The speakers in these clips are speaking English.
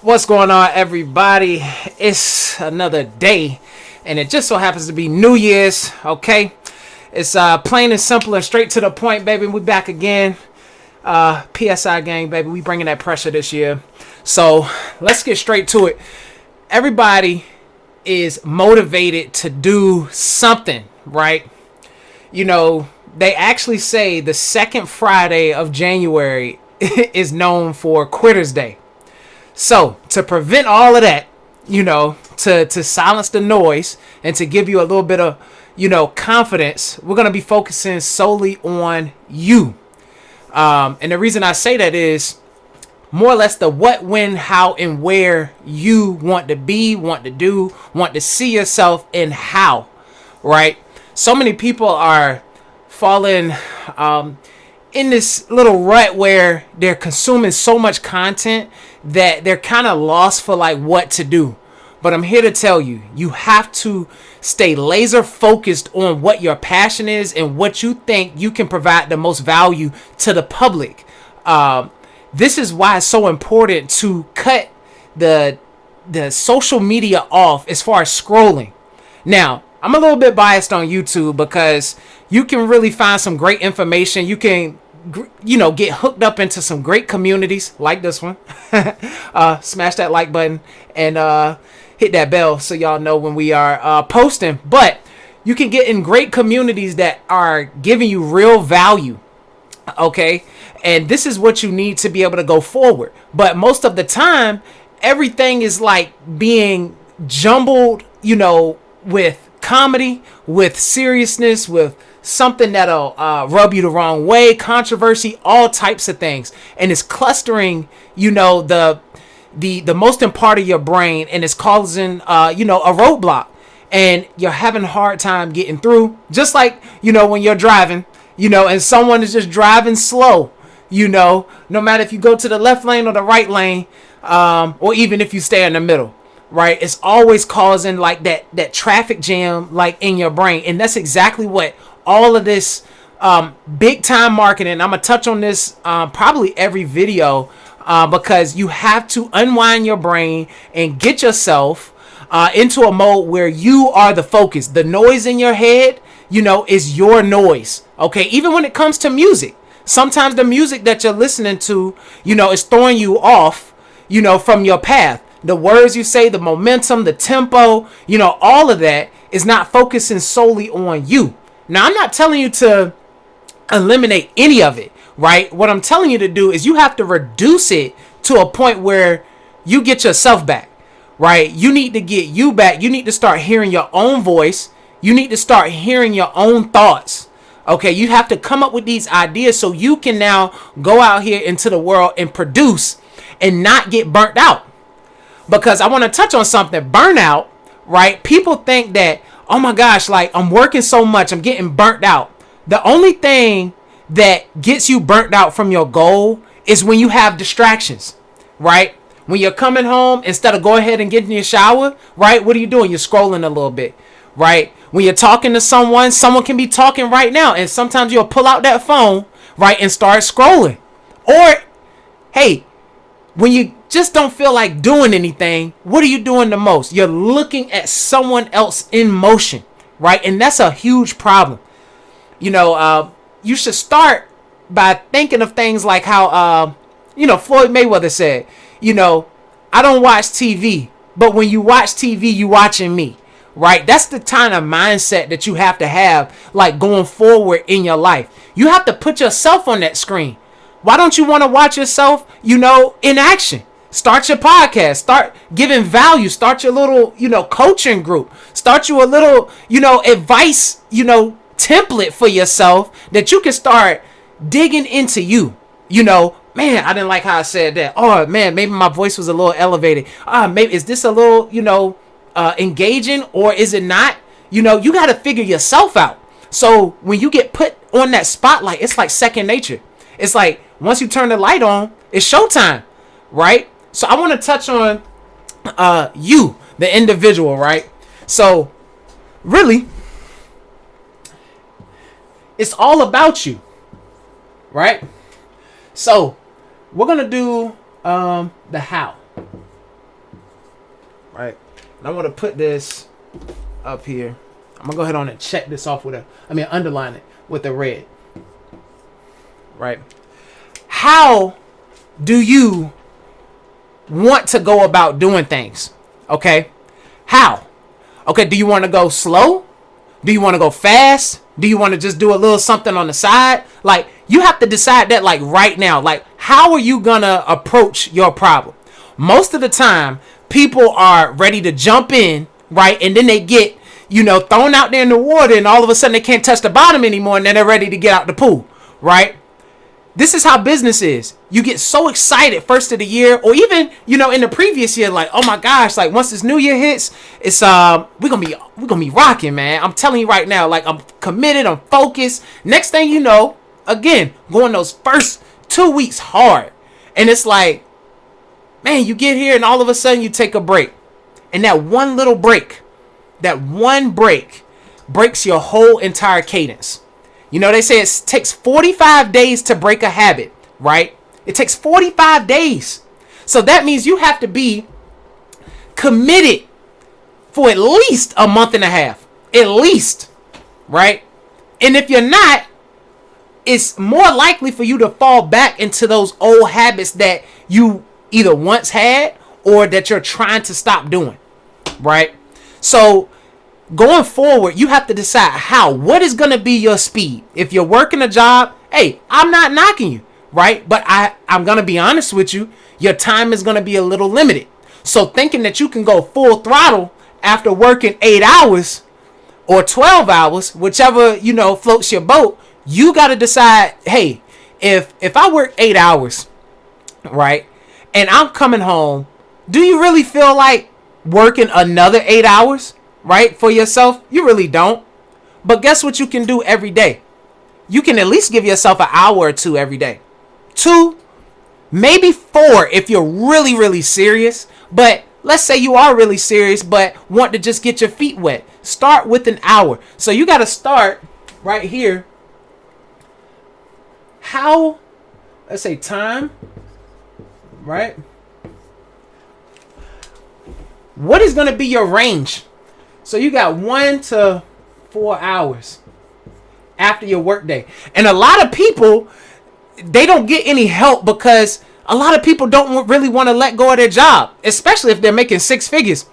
What's going on, everybody? It's another day, and it just so happens to be New Year's. Okay, it's plain and simple and straight to the point, baby. We back again. PSI gang, baby. We bringing that pressure this year. So let's get straight to it. Everybody is motivated to do something, right? You know, they actually say the second Friday of January is known for Quitter's Day. So, to prevent all of that, to silence the noise and to give you a little bit of, confidence, we're going to be focusing solely on you. And the reason I say that is more or less the what, when, how, and where you want to be, want to do, want to see yourself, and how, right? So many people are falling in this little rut where they're consuming so much content that they're kind of lost for like what to do. But I'm here to tell you, you have to stay laser focused on what your passion is and what you think you can provide the most value to the public. This is why it's so important to cut the social media off as far as scrolling. Now, I'm a little bit biased on YouTube because you can really find some great information. You can, get hooked up into some great communities like this one. Smash that like button and hit that bell so y'all know when we are posting. But you can get in great communities that are giving you real value. Okay. And this is what you need to be able to go forward. But most of the time, everything is like being jumbled, with comedy, with seriousness, with something that'll rub you the wrong way, controversy, all types of things. And it's clustering, the most important part of your brain, and it's causing, a roadblock. And you're having a hard time getting through. Just like, when you're driving, and someone is just driving slow, no matter if you go to the left lane or the right lane, or even if you stay in the middle. Right, it's always causing like that traffic jam like in your brain, and that's exactly what all of this big time marketing. I'm gonna touch on this probably every video because you have to unwind your brain and get yourself into a mode where you are the focus. The noise in your head, is your noise. Okay, even when it comes to music, sometimes the music that you're listening to, is throwing you off, from your path. The words you say, the momentum, the tempo, all of that is not focusing solely on you. Now, I'm not telling you to eliminate any of it, right? What I'm telling you to do is you have to reduce it to a point where you get yourself back, right? You need to get you back. You need to start hearing your own voice. You need to start hearing your own thoughts. Okay, you have to come up with these ideas so you can now go out here into the world and produce and not get burnt out. Because I want to touch on something. Burnout, right? People think that, oh my gosh, like I'm working so much, I'm getting burnt out. The only thing that gets you burnt out from your goal is when you have distractions, right? When you're coming home, instead of go ahead and getting your shower, right? What are you doing? You're scrolling a little bit, right? When you're talking to someone can be talking right now. And sometimes you'll pull out that phone, right? And start scrolling. Or, hey, when you just don't feel like doing anything, what are you doing the most? You're looking at someone else in motion, right? And that's a huge problem. You should start by thinking of things like how, Floyd Mayweather said, I don't watch TV, but when you watch TV, you watching me, right? That's the kind of mindset that you have to have, like going forward in your life. You have to put yourself on that screen. Why don't you want to watch yourself, in action? Start your podcast. Start giving value. Start your little, coaching group. Start you a little, advice, template for yourself that you can start digging into you. Man, I didn't like how I said that. Oh, man, maybe my voice was a little elevated. Maybe is this a little, engaging or is it not? You got to figure yourself out. So when you get put on that spotlight, it's like second nature. It's like once you turn the light on, it's showtime, right? So I want to touch on you, the individual, right? So really, it's all about you, right? So we're going to do the how. right? And I want to put this up here. I'm gonna go ahead on and check this off with underline it with a red. Right? How do you want to go about doing things? Okay? How? Okay, do you want to go slow? Do you want to go fast? Do you want to just do a little something on the side? Like, you have to decide that, like, right now. Like, how are you gonna approach your problem? Most of the time, people are ready to jump in, right? And then they get, thrown out there in the water, and all of a sudden they can't touch the bottom anymore, and then they're ready to get out the pool, right? This is how business is. You get so excited first of the year, or even, in the previous year, like, oh my gosh, like once this new year hits, it's we're gonna be rocking, man. I'm telling you right now, like, I'm committed, I'm focused. Next thing you know, again, going those first 2 weeks hard. And it's like, man, you get here and all of a sudden you take a break. And that one little break, breaks your whole entire cadence. They say it takes 45 days to break a habit, right? It takes 45 days. So that means you have to be committed for at least a month and a half. At least, right? And if you're not, it's more likely for you to fall back into those old habits that you either once had or that you're trying to stop doing, right? So going forward, you have to decide what is going to be your speed. If you're working a job, hey, I'm not knocking you, right? But I'm going to be honest with you. Your time is going to be a little limited. So thinking that you can go full throttle after working 8 hours or 12 hours, whichever, floats your boat, you got to decide, hey, if I work 8 hours, right, and I'm coming home, do you really feel like working another 8 hours? Right, for yourself? You really don't. But guess what you can do every day? You can at least give yourself an hour or two every day. 2, maybe 4 if you're really, really serious. But let's say you are really serious but want to just get your feet wet. Start with an hour. So you got to start right here. Let's say time, right? What is going to be your range? So you got 1 to 4 hours after your work day. And a lot of people, they don't get any help because a lot of people don't really want to let go of their job, especially if they're making 6 figures.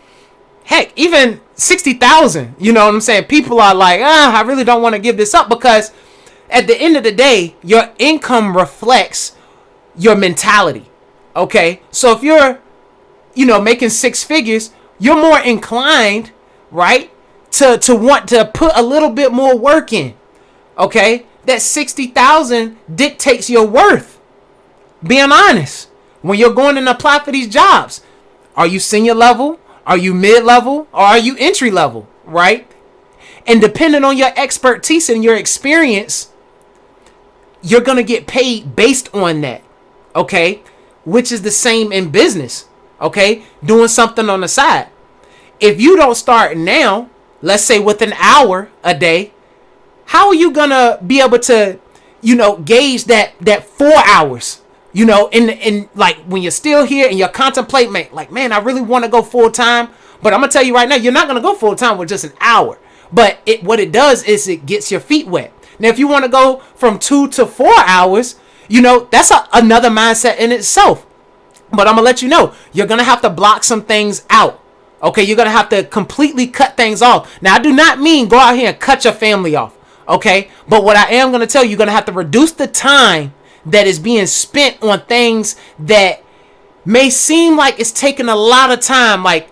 Heck, even 60,000, you know what I'm saying? People are like, I really don't want to give this up, because at the end of the day, your income reflects your mentality. Okay? So if you're, making 6 figures, you're more inclined, right, to want to put a little bit more work in. Okay? That 60,000 dictates your worth. Being honest, when you're going and apply for these jobs, are you senior level? Are you mid level? Or are you entry level? Right? And depending on your expertise and your experience, you're going to get paid based on that. Okay? Which is the same in business. Okay? Doing something on the side. If you don't start now, let's say with an hour a day, how are you going to be able to, gauge that 4 hours, in like when you're still here and you're contemplating, man, I really want to go full time. But I'm going to tell you right now, you're not going to go full time with just an hour. But what it does is it gets your feet wet. Now, if you want to go from 2 to 4 hours, that's another mindset in itself. But I'm going to let you know, you're going to have to block some things out. Okay, you're going to have to completely cut things off. Now, I do not mean go out here and cut your family off. Okay, but what I am going to tell you, you're going to have to reduce the time that is being spent on things that may seem like it's taking a lot of time, like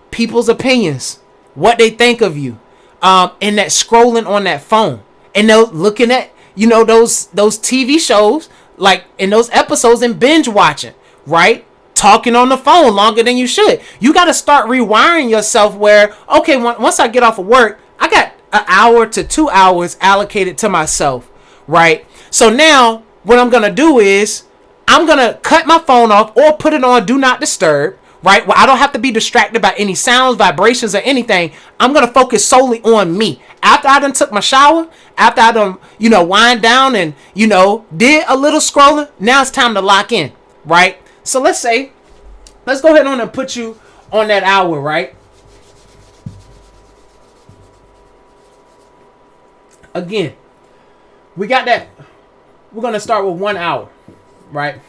people's opinions, what they think of you, and that scrolling on that phone, and looking at, those TV shows, like in those episodes, and binge watching, right? Talking on the phone longer than you should. You got to start rewiring yourself where, okay, once I get off of work, I got an hour to 2 hours allocated to myself, right? So now what I'm going to do is I'm going to cut my phone off or put it on do not disturb, right? Well, I don't have to be distracted by any sounds, vibrations, or anything. I'm going to focus solely on me. After I done took my shower, after I done, wind down and, did a little scrolling, now it's time to lock in, right? So let's go ahead on and put you on that hour, right? Again, we got that. We're going to start with 1 hour, right?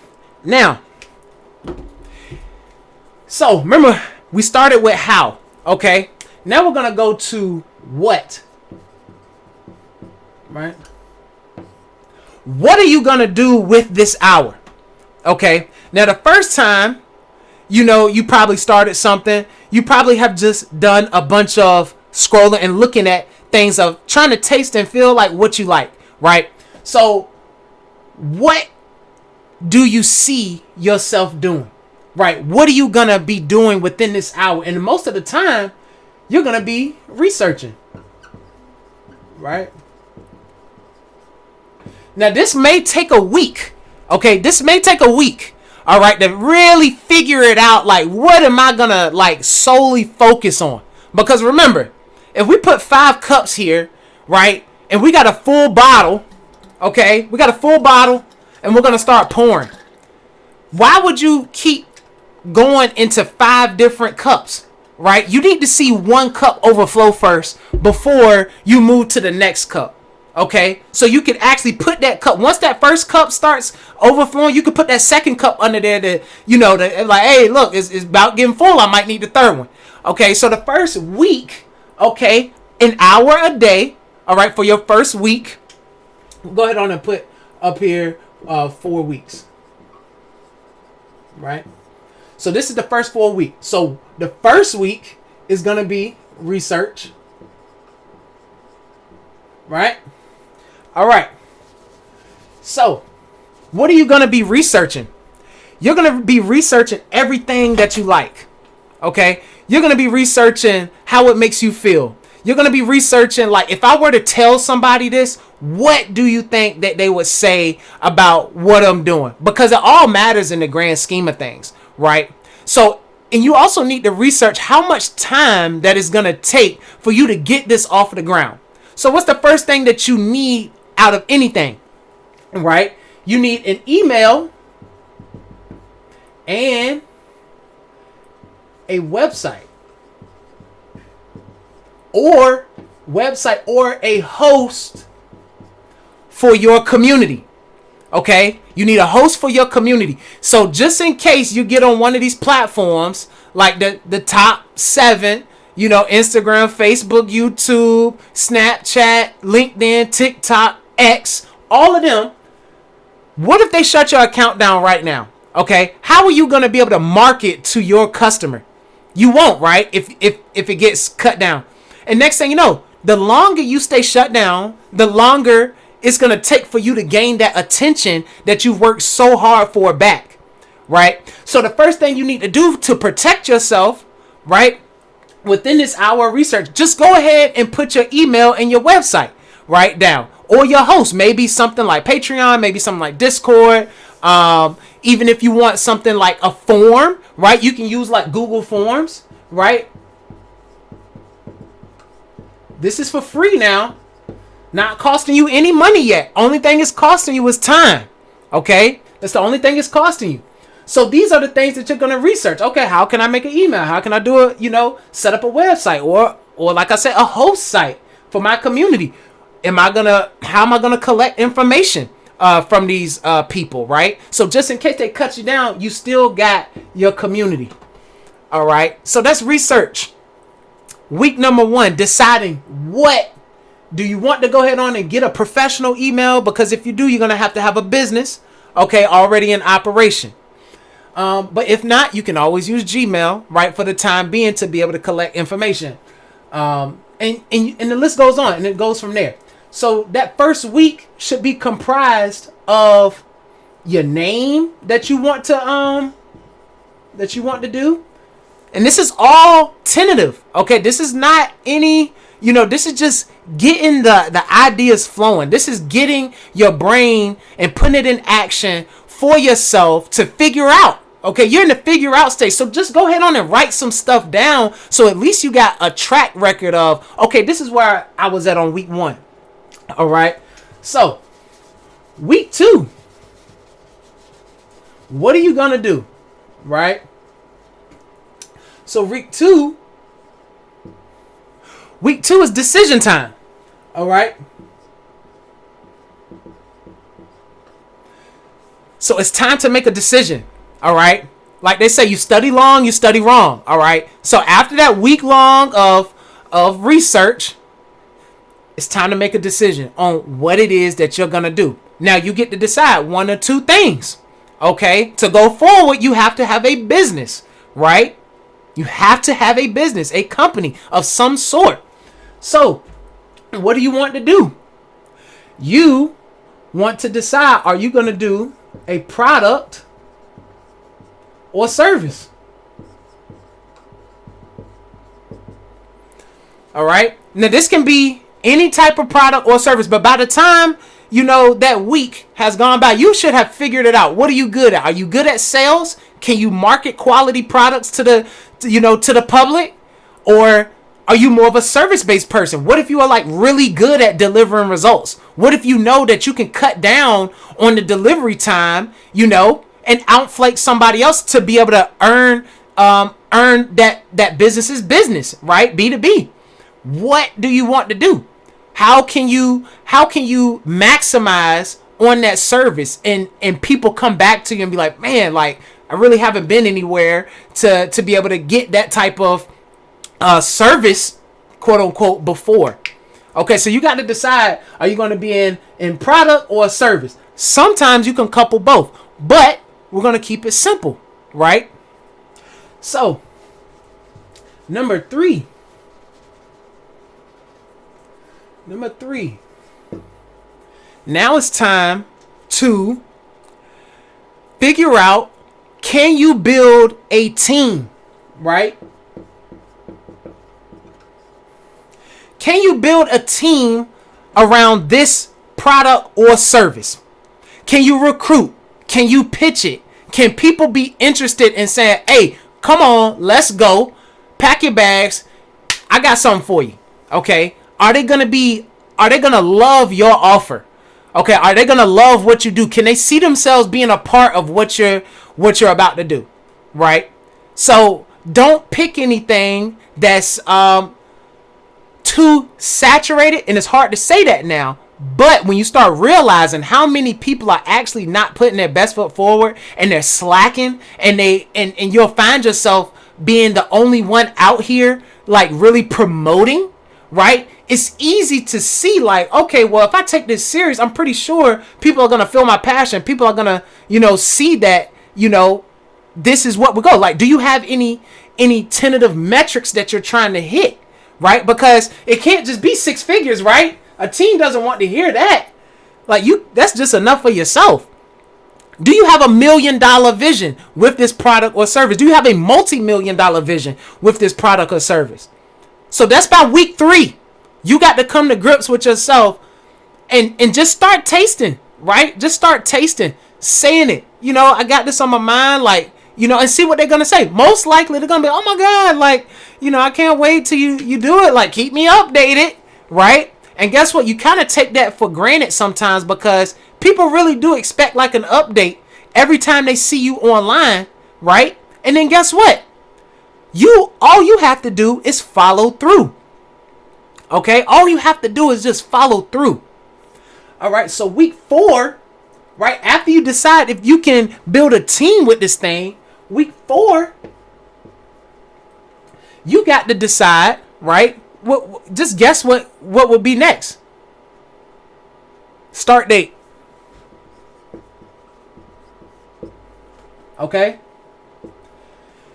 Now, so remember, we started with how, okay? Now we're going to go to what, right? What are you going to do with this hour? Okay. Now, the first time, you probably started something. You probably have just done a bunch of scrolling and looking at things of trying to taste and feel like what you like, right? So what do you see yourself doing, right? What are you going to be doing within this hour? And most of the time, you're going to be researching, right? Now, this may take a week, okay? This may take a week, all right, to really figure it out, like, what am I going to, like, solely focus on? Because remember, if we put 5 cups here, right, and we got a full bottle, okay, we got a full bottle, and we're going to start pouring. Why would you keep going into 5 different cups, right? You need to see 1 cup overflow first before you move to the next cup. Okay, so you can actually put that cup, once that first cup starts overflowing, you can put that second cup under there to, like, hey, look, it's about getting full. I might need the third one. Okay, so the first week, okay, an hour a day, all right, for your first week. Go ahead on and put up here 4 weeks, right? So this is the first 4 weeks. So the first week is going to be research, right? All right. So, what are you going to be researching? You're going to be researching everything that you like. Okay? You're going to be researching how it makes you feel. You're going to be researching, like, if I were to tell somebody this, what do you think that they would say about what I'm doing? Because it all matters in the grand scheme of things, right? So, and you also need to research how much time that is going to take for you to get this off of the ground. So, what's the first thing that you need out of anything, right? You need an email and a website or a host for your community. Okay, you need a host for your community. So just in case you get on one of these platforms, like the top 7, Instagram, Facebook, YouTube, Snapchat, LinkedIn, TikTok, X, all of them. What if they shut your account down right now? Okay, how are you going to be able to market to your customer? You won't, right? If it gets cut down. And next thing you know, the longer you stay shut down, the longer it's going to take for you to gain that attention that you've worked so hard for back, right? So the first thing you need to do to protect yourself, right, within this hour of research, just go ahead and put your email and your website right down. Or your host, maybe something like Patreon, maybe something like Discord. Even if you want something like a form, right? You can use like Google Forms, right? This is for free now. Not costing you any money yet. Only thing it's costing you is time. Okay? That's the only thing it's costing you. So these are the things that you're going to research. Okay, how can I make an email? How can I do it, set up a website or like I said, a host site for my community? How am I gonna collect information from these people, right? So just in case they cut you down, you still got your community. All right. So that's research. Week number 1, deciding what do you want to go ahead on and get a professional email, because if you do, you're gonna have to have a business, okay, already in operation. But if not, you can always use Gmail, right, for the time being to be able to collect information. And the list goes on, and it goes from there. So that first week should be comprised of your name that you want to do. And this is all tentative. Okay, this is not any, this is just getting the ideas flowing. This is getting your brain and putting it in action for yourself to figure out. Okay, you're in the figure out stage. So just go ahead on and write some stuff down. So at least you got a track record of, okay, this is where I was at on week 1. All right. So week 2, what are you going to do? Right. So week two is decision time. All right. So it's time to make a decision. All right. Like they say, you study long, you study wrong. All right. So after that week long of research, it's time to make a decision on what it is that you're going to do. Now you get to decide one or two things. Okay. To go forward, you have to have a business, right? You have to have a business, a company of some sort. So what do you want to do? You want to decide, are you going to do a product or service? All right. Now this can be any type of product or service, but by the time that week has gone by, you should have figured it out. What are you good at? Are you good at sales? Can you market quality products to the public? Or are you more of a service-based person? What if you are like really good at delivering results? What if you know that you can cut down on the delivery time, and outflank somebody else to be able to earn that business's business, right? B2B. What do you want to do? How can you maximize on that service and people come back to you and be like, man, like I really haven't been anywhere to be able to get that type of service, quote unquote, before. Okay, so you got to decide, are you going to be in product or service? Sometimes you can couple both, but we're going to keep it simple, right? So, number three. Now it's time to figure out, can you build a team, right? Can you build a team around this product or service? Can you recruit? Can you pitch it? Can people be interested in saying, hey, come on, let's go. Pack your bags. I got something for you. Okay. Are they going to love your offer? Okay. Are they going to love what you do? Can they see themselves being a part of what you're about to do? Right. So don't pick anything that's, too saturated, and it's hard to say that now, but when you start realizing how many people are actually not putting their best foot forward and they're slacking, and you'll find yourself being the only one out here like really promoting, right? It's easy to see like, okay, well, if I take this serious, I'm pretty sure people are going to feel my passion. People are going to, see that, this is what we go. Like, do you have any tentative metrics that you're trying to hit? Right? Because it can't just be 6 figures, right? A team doesn't want to hear that. Like that's just enough for yourself. Do you have $1 million vision with this product or service? Do you have a multi-million-dollar vision with this product or service? So that's by week 3. You got to come to grips with yourself and just start tasting, right? Just start tasting, saying it. I got this on my mind, like, and see what they're going to say. Most likely they're going to be, oh my God, like, I can't wait till you do it. Like, keep me updated, right? And guess what? You kind of take that for granted sometimes because people really do expect like an update every time they see you online, right? And then guess what? All you have to do is follow through. Okay? All you have to do is just follow through. All right. So week 4, right? After you decide if you can build a team with this thing, week 4, you got to decide, right? Just guess what would be next. Start date. Okay?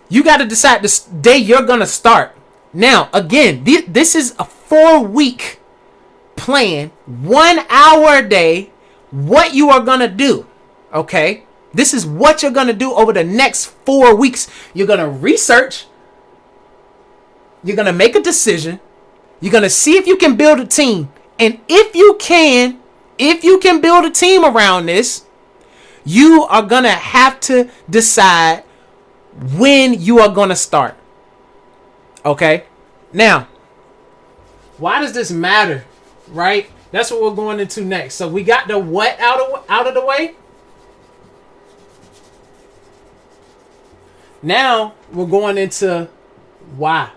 You got to decide the day you're going to start. Now, again, this is a 4-week plan, 1 hour a day, what you are going to do. Okay? This is what you're going to do over the next 4 weeks. You're going to research. You're going to make a decision. You're going to see if you can build a team. And if you can build a team around this, you are going to have to decide when you are going to start. Okay? Now, why does this matter? Right? That's what we're going into next. So we got the what out of the way. Now we're going into Why?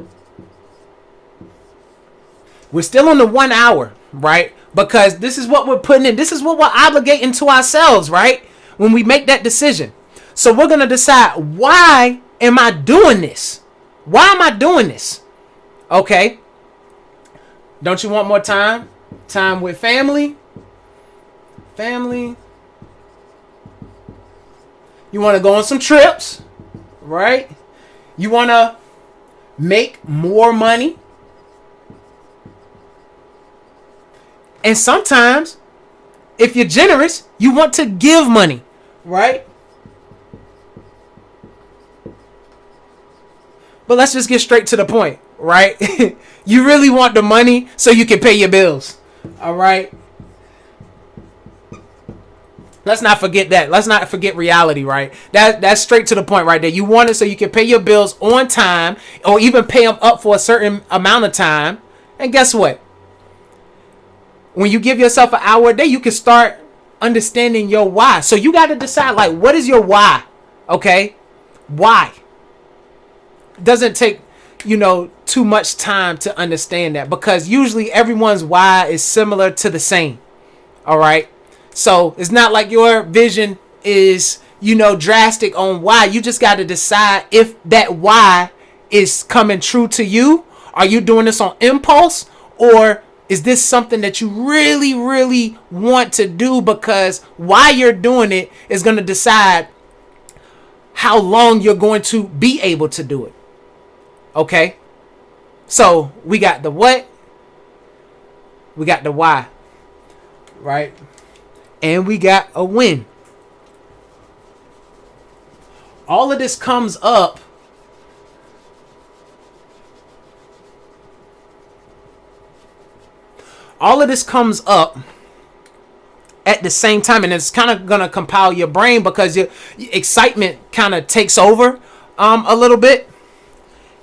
We're still on the 1 hour, right? Because this is what we're putting in. This is what we're obligating to ourselves, right? When we make that decision. So we're going to decide, why am I doing this? Why am I doing this? Okay. Don't you want more time? Time with family? Family. You want to go on some trips, right? You want to make more money. And sometimes, if you're generous, you want to give money, right? But let's just get straight to the point, right? You really want the money so you can pay your bills, all right? Let's not forget that. Let's not forget reality, right? That's straight to the point right there. You want it so you can pay your bills on time, or even pay them up for a certain amount of time. And guess what? When you give yourself an hour a day, you can start understanding your why. So you got to decide, like, what is your why? Okay? Why? It doesn't take, too much time to understand that, because usually everyone's why is similar to the same. All right? So it's not like your vision is, drastic on why. You just got to decide if that why is coming true to you. Are you doing this on impulse, or is this something that you really, really want to do? Because why you're doing it is going to decide how long you're going to be able to do it. Okay? So we got the what, we got the why, right? And we got a when. All of this comes up at the same time, and it's kind of gonna compile your brain, because your excitement kind of takes over a little bit.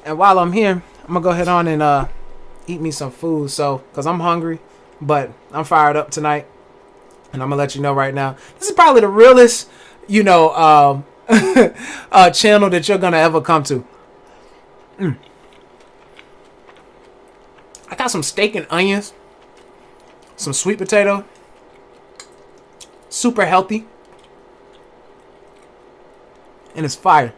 And while I'm here, I'm gonna go ahead on and eat me some food, because I'm hungry, but I'm fired up tonight, and I'm gonna let you know right now, this is probably the realest channel that you're gonna ever come to. I got some steak and onions, some sweet potato, super healthy, and it's fire.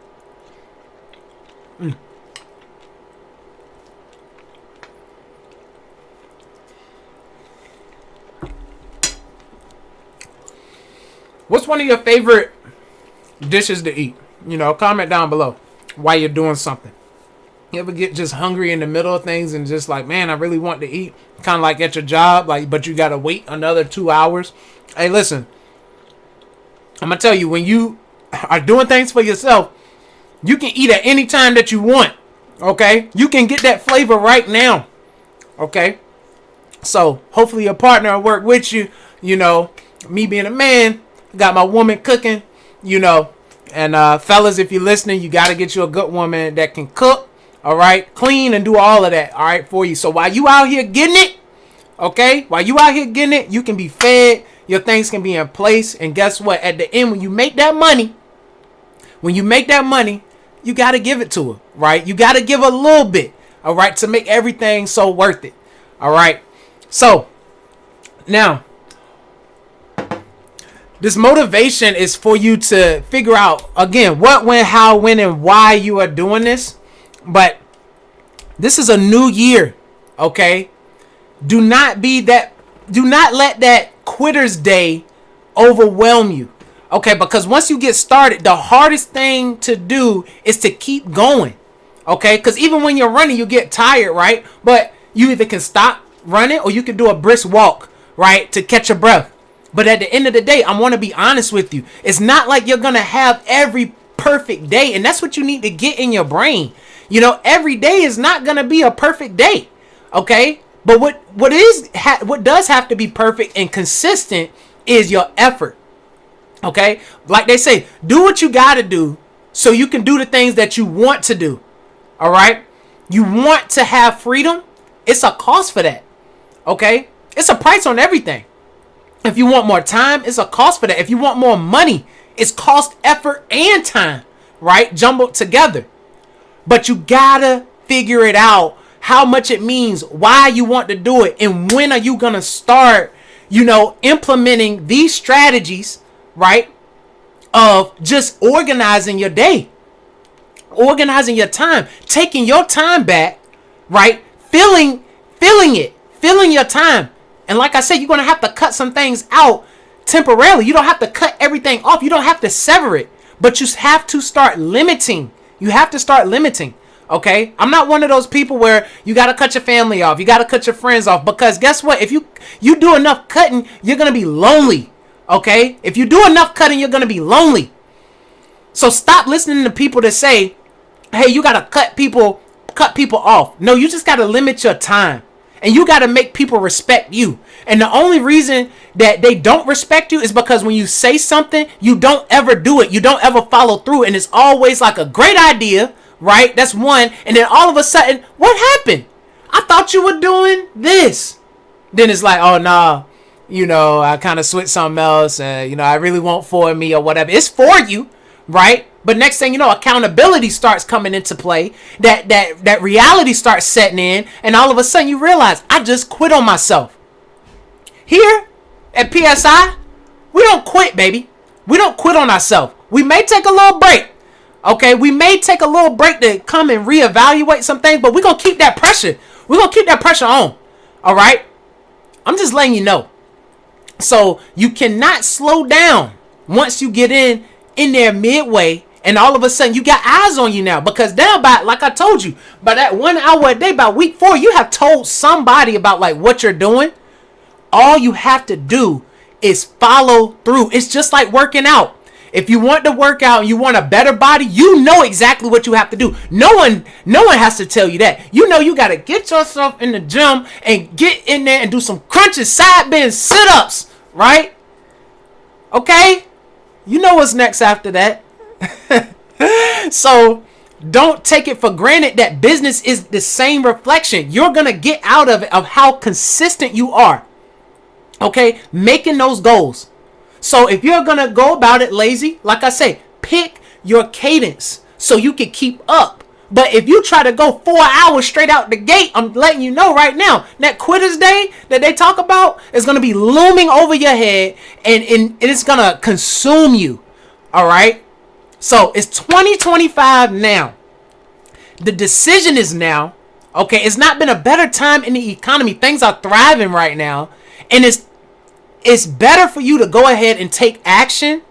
What's one of your favorite dishes to eat? Comment down below while you're doing something. You ever get just hungry in the middle of things and just like, man, I really want to eat? Kind of like at your job, but you got to wait another 2 hours. Hey, listen, I'm going to tell you, when you are doing things for yourself, you can eat at any time that you want. Okay? You can get that flavor right now. Okay? So hopefully your partner will work with you. Me being a man, got my woman cooking, and fellas, if you're listening, you got to get you a good woman that can cook, all right, clean, and do all of that, all right, for you. So while you out here getting it, okay, you can be fed, your things can be in place, and guess what? At the end, when you make that money, you got to give it to her, right? You got to give a little bit, all right, to make everything so worth it, all right? So now, this motivation is for you to figure out, again, what, when, how, when, and why you are doing this. But this is a new year, okay? Do not let that quitter's day overwhelm you, okay? Because once you get started, the hardest thing to do is to keep going, okay? Because even when you're running, you get tired, right? But you either can stop running or you can do a brisk walk, right, to catch your breath. But at the end of the day, I want to be honest with you. It's not like you're going to have every perfect day. And that's what you need to get in your brain. Every day is not going to be a perfect day. Okay? But what does have to be perfect and consistent is your effort. Okay? Like they say, do what you got to do so you can do the things that you want to do. All right? You want to have freedom? It's a cost for that. Okay? It's a price on everything. If you want more time, it's a cost for that. If you want more money, it's cost, effort, and time, right? Jumbled together. But you gotta figure it out, how much it means, why you want to do it, and when are you going to start, implementing these strategies, right? Of just organizing your day, organizing your time, taking your time back, right? Filling your time. And like I said, you're going to have to cut some things out temporarily. You don't have to cut everything off. You don't have to sever it, but you have to start limiting. You have to start limiting. Okay. I'm not one of those people where you got to cut your family off. You got to cut your friends off, because guess what? If you do enough cutting, you're going to be lonely. Okay. If you do enough cutting, you're going to be lonely. So stop listening to people that say, hey, you got to cut people off. No, you just got to limit your time. And you got to make people respect you. And the only reason that they don't respect you is because when you say something, you don't ever do it. You don't ever follow through. And it's always like a great idea, right? That's one. And then all of a sudden, what happened? I thought you were doing this. Then it's like, oh, nah, I kind of switched something else. I really want for me or whatever. It's for you, right? But next thing you know, accountability starts coming into play. That reality starts setting in. And all of a sudden you realize, I just quit on myself. Here at PSI, we don't quit, baby. We don't quit on ourselves. We may take a little break. Okay, we may take a little break to come and reevaluate some things, but we're going to keep that pressure. We're going to keep that pressure on. All right? I'm just letting you know. So you cannot slow down once you get in there midway. And all of a sudden, you got eyes on you now. Because now, like I told you, by that 1 hour a day, by week 4, you have told somebody about like what you're doing. All you have to do is follow through. It's just like working out. If you want to work out and you want a better body, you know exactly what you have to do. No one has to tell you that. You got to get yourself in the gym and get in there and do some crunches, side bends, sit-ups, right? Okay? You know what's next after that. So don't take it for granted that business is the same reflection. You're going to get out of it of how consistent you are. Okay? Making those goals. So if you're going to go about it lazy, like I say, pick your cadence so you can keep up. But if you try to go 4 hours straight out the gate, I'm letting you know right now, that quitter's day that they talk about is going to be looming over your head, and it's going to consume you. All right? So it's 2025 now. The decision is now. Okay, it's not been a better time in the economy. Things are thriving right now. And it's better for you to go ahead and take action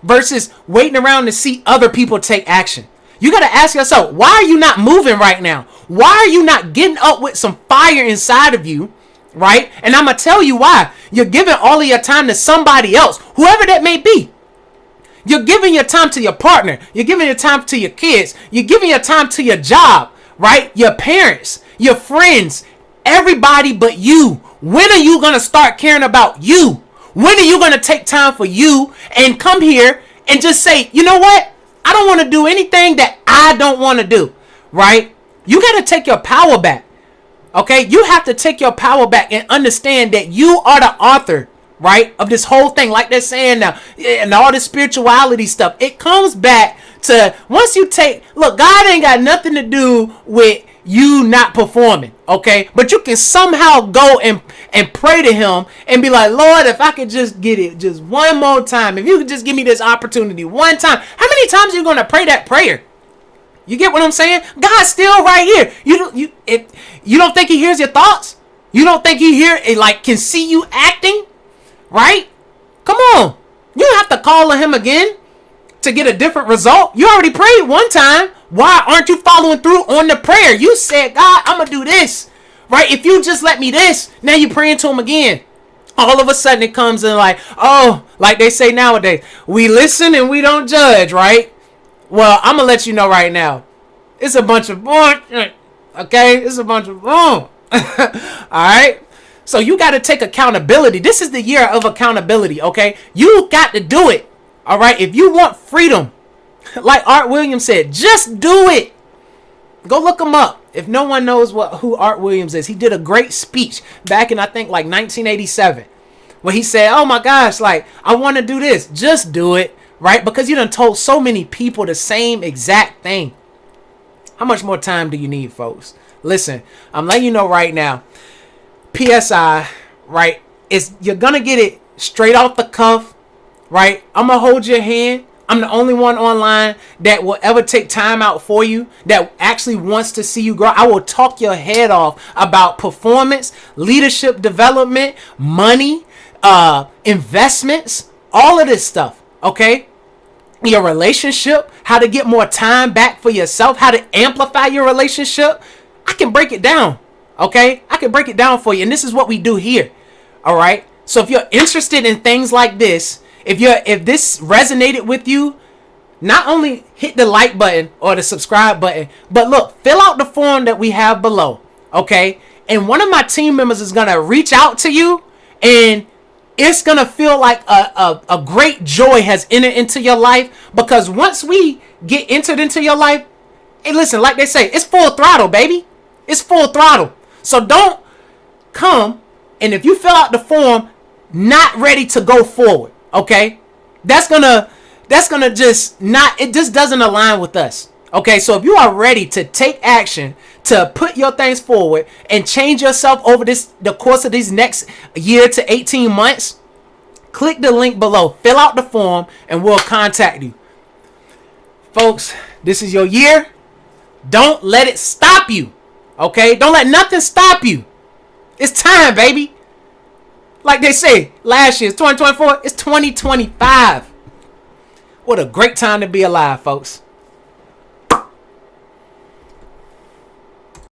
versus waiting around to see other people take action. You got to ask yourself, why are you not moving right now? Why are you not getting up with some fire inside of you, right? And I'm going to tell you why. You're giving all of your time to somebody else, whoever that may be. You're giving your time to your partner. You're giving your time to your kids. You're giving your time to your job, right? Your parents, your friends, everybody but you. When are you going to start caring about you? When are you going to take time for you and come here and just say, you know what? I don't want to do anything that I don't want to do, right? You got to take your power back, okay? You have to take your power back and understand that you are the author, right, of this whole thing. Like they're saying now, and all this spirituality stuff, it comes back to once you take, look, God ain't got nothing to do with you not performing, okay? But you can somehow go and pray to him and be like, Lord, if I could just get it just one more time, if you could just give me this opportunity one time. How many times are you going to pray that prayer? You get what I'm saying? God's still right here. You don't think he hears your thoughts? You don't think he can see you acting? Right? Come on. You don't have to call on him again to get a different result. You already prayed one time. Why aren't you following through on the prayer? You said, God, I'm going to do this. Right? If you just let me this, now you're praying to him again. All of a sudden it comes in like, oh, like they say nowadays, we listen and we don't judge, right? Well, I'm going to let you know right now. It's a bunch of bullshit. Okay? It's a bunch of boom. All right? So you got to take accountability. This is the year of accountability, okay? You got to do it, all right? If you want freedom, like Art Williams said, just do it. Go look him up. If no one knows who Art Williams is, he did a great speech back in, I think, like 1987, where he said, oh my gosh, like, I want to do this. Just do it, right? Because you done told so many people the same exact thing. How much more time do you need, folks? Listen, I'm letting you know right now. PSI, right? You're gonna get it straight off the cuff, right? I'm gonna hold your hand. I'm the only one online that will ever take time out for you, that actually wants to see you grow. I will talk your head off about performance, leadership development, money, investments, all of this stuff, okay? Your relationship, how to get more time back for yourself, how to amplify your relationship. I can break it down, okay? I can break it down for you, and this is what we do here, all right? So if you're interested in things like this, if this resonated with you, not only hit the like button or the subscribe button, but look, fill out the form that we have below, okay? And one of my team members is gonna reach out to you, and it's gonna feel like a great joy has entered into your life, because once we get entered into your life, hey, listen, like they say, it's full throttle, baby. It's full throttle. So don't come, and if you fill out the form not ready to go forward, okay, that's gonna just not, it just doesn't align with us. Okay, so if you are ready to take action, to put your things forward and change yourself over the course of these next year to 18 months, click the link below, fill out the form, and we'll contact you. Folks, this is your year. Don't let it stop you. Okay, don't let nothing stop you. It's time, baby. Like they say, last year, it's 2024, it's 2025. What a great time to be alive, folks.